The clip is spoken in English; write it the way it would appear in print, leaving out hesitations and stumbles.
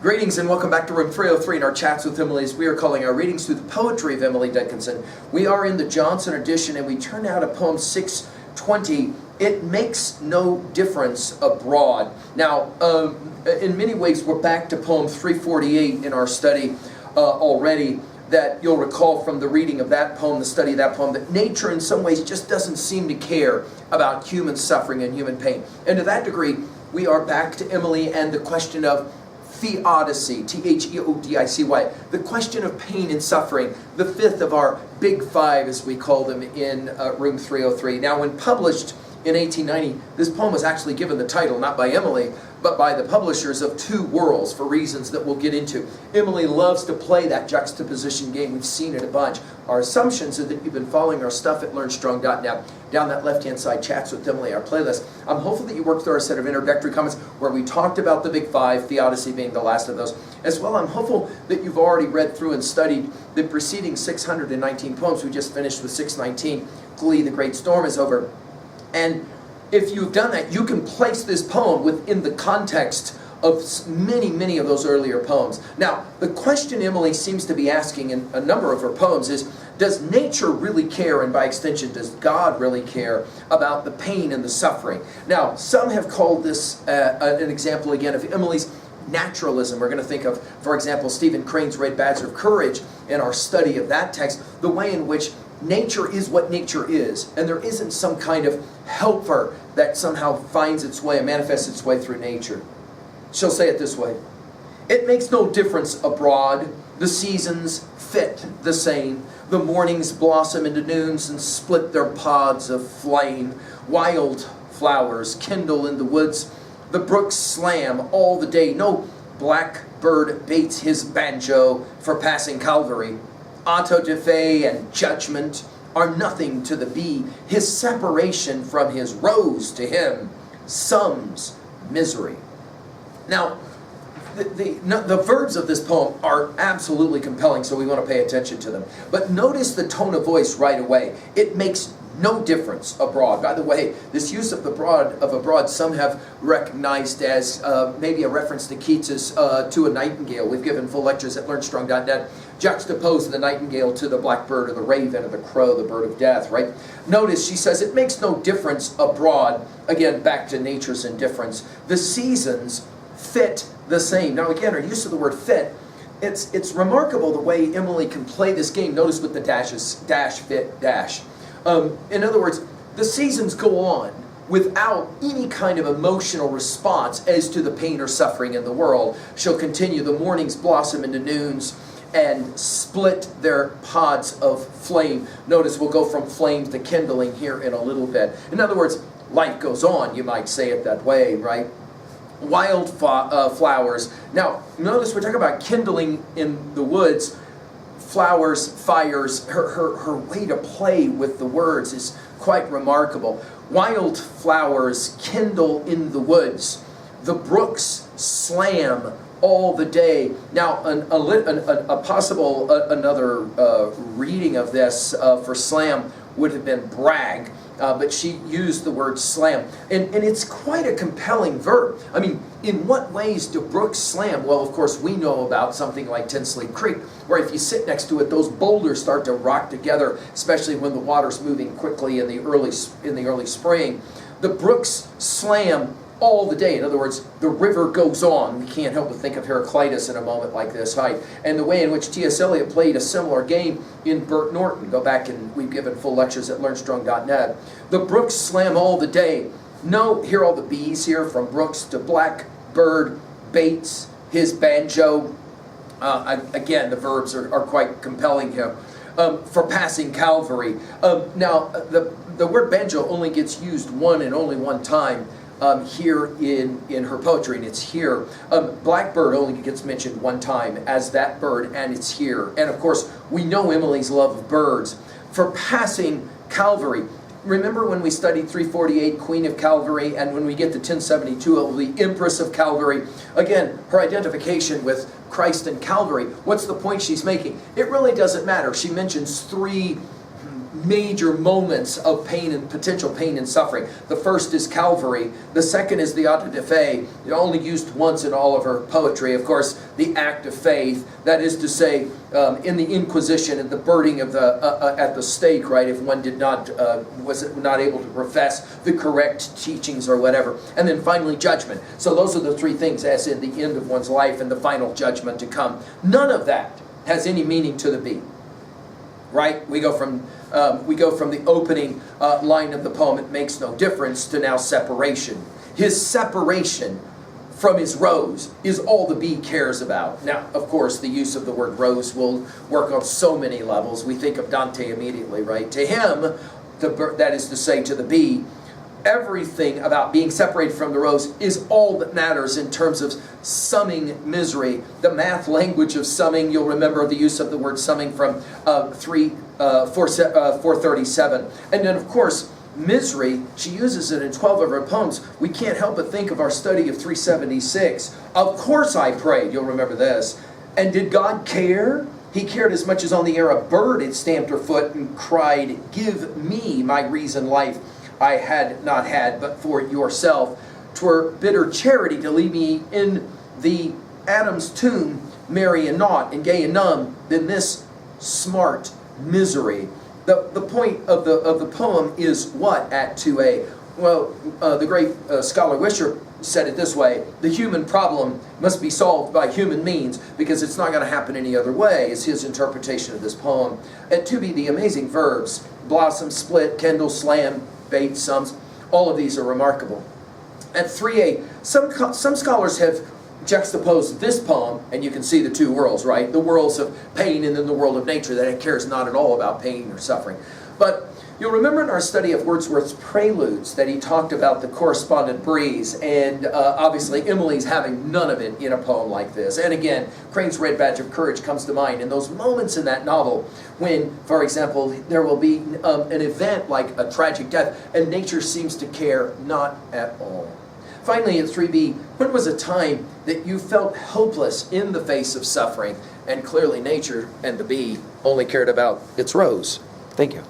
Greetings and welcome back to room 303 in our chats with Emily, as we are calling our readings through the poetry of Emily Dickinson. We are in the Johnson edition and we turn now to poem 620, It Makes No Difference Abroad. Now, in many ways we're back to poem 348 in our study already, that you'll recall from the reading of that poem, the study of that poem, that nature in some ways just doesn't seem to care about human suffering and human pain. And to that degree, we are back to Emily and the question of theodicy, Theodicy, the question of pain and suffering, the fifth of our big five, as we call them, in room 303. Now, when published in 1890, this poem was actually given the title, not by Emily, but by the publishers, of Two Worlds, for reasons that we'll get into. Emily loves to play that juxtaposition game. We've seen it a bunch. Our assumptions are that you've been following our stuff at learnstrong.net. Down that left-hand side, Chats with Emily, our playlist. I'm hopeful that you worked through our set of introductory comments where we talked about the big five, theodicy being the last of those. As well, I'm hopeful that you've already read through and studied the preceding 619 poems. We just finished with 619. Glee, the Great Storm is over. And if you've done that, you can place this poem within the context of many of those earlier poems. Now, the question Emily seems to be asking in a number of her poems is, does nature really care, and by extension, does God really care about the pain and the suffering? Now, some have called this an example, again, of Emily's naturalism. We're going to think of, for example, Stephen Crane's Red Badge of Courage in our study of that text, the way in which nature is what nature is, and there isn't some kind of helper that somehow finds its way and manifests its way through nature. She'll say it this way: it makes no difference abroad, the seasons fit the same, the mornings blossom into noons and split their pods of flame, wild flowers kindle in the woods, the brooks slam all the day, no blackbird baits his banjo for passing Calvary. Auto de fe and judgment are nothing to the bee. His separation from his rose to him sums misery. Now, the verbs of this poem are absolutely compelling, so we want to pay attention to them. But notice the tone of voice right away. It makes no difference abroad. By the way, this use of abroad, some have recognized as maybe a reference to Keats's To a Nightingale. We've given full lectures at learnstrong.net, juxtapose the nightingale to the blackbird or the raven or the crow, the bird of death, right? Notice she says it makes no difference abroad. Again, back to nature's indifference. The seasons fit the same. Now again, her use of the word fit, it's remarkable the way Emily can play this game. Notice with the dashes, dash, fit, dash. In other words, the seasons go on without any kind of emotional response as to the pain or suffering in the world. She'll continue, the mornings blossom into noons and split their pods of flame. Notice we'll go from flame to kindling here in a little bit. In other words, life goes on, you might say it that way, right? Wild flowers. Now, notice we're talking about kindling in the woods. Flowers, fires, her way to play with the words is quite remarkable. Wild flowers kindle in the woods. The brooks slam all the day. Now, a possible another reading of this for slam would have been brag. But she used the word slam. And it's quite a compelling verb. I mean, in what ways do brooks slam? Well, of course, we know about something like Tinsley Creek, where if you sit next to it, those boulders start to rock together, especially when the water's moving quickly in the early spring. The brooks slam all the day. In other words, the river goes on. We can't help but think of Heraclitus in a moment like this, right? And the way in which T.S. Eliot played a similar game in Bert Norton. Go back and we've given full lectures at learnstrong.net. The brooks slam all the day. No, hear all the bees here, from brooks to blackbird baits his banjo. Again, the verbs are quite compelling here. For passing Calvary. Now, the word banjo only gets used one and only one time here in her poetry, and it's here. Blackbird only gets mentioned one time as that bird, and it's here. And of course, we know Emily's love of birds. For passing Calvary. Remember when we studied 348, Queen of Calvary, and when we get to 1072, the Empress of Calvary. Again, her identification with Christ and Calvary. What's the point she's making? It really doesn't matter. She mentions three major moments of pain and potential pain and suffering. The first is Calvary. The second is the auto de fe, only used once in all of her poetry. Of course, the act of faith, that is to say, in the Inquisition and the burning of the at the stake, right? If one did not was not able to profess the correct teachings or whatever, and then finally judgment. So those are the three things, as in the end of one's life and the final judgment to come. None of that has any meaning to the bee. Right? We go from the opening line of the poem, it makes no difference, to now separation. His separation from his rose is all the bee cares about. Now, of course, the use of the word rose will work on so many levels. We think of Dante immediately, right? To him, that is to say to the bee, everything about being separated from the rose is all that matters in terms of summing misery. The math language of summing, you'll remember the use of the word summing from 437. And then, of course, misery, she uses it in 12 of her poems. We can't help but think of our study of 376. Of course I prayed, you'll remember this. And did God care? He cared as much as on the air a bird had stamped her foot and cried, "Give me my reason life I had not had, but for yourself. 'Twere bitter charity to leave me in the Adam's tomb, merry and naught, and gay and numb, than this smart misery." The point of the poem is what at 2a? Well, the great scholar Wisher said it this way: the human problem must be solved by human means, because it's not going to happen any other way, is his interpretation of this poem. At 2b, the amazing verbs, blossom, split, kindle, slam, bait, sums, all of these are remarkable. At 3a, some scholars have juxtaposed this poem, and you can see the two worlds, right? The worlds of pain and then the world of nature, that it cares not at all about pain or suffering. But you'll remember in our study of Wordsworth's Preludes that he talked about the correspondent breeze, and obviously Emily's having none of it in a poem like this. And again, Crane's Red Badge of Courage comes to mind in those moments in that novel when, for example, there will be an event like a tragic death, and nature seems to care not at all. Finally, at 3b, when was a time that you felt hopeless in the face of suffering, and clearly nature and the bee only cared about its rose? Thank you.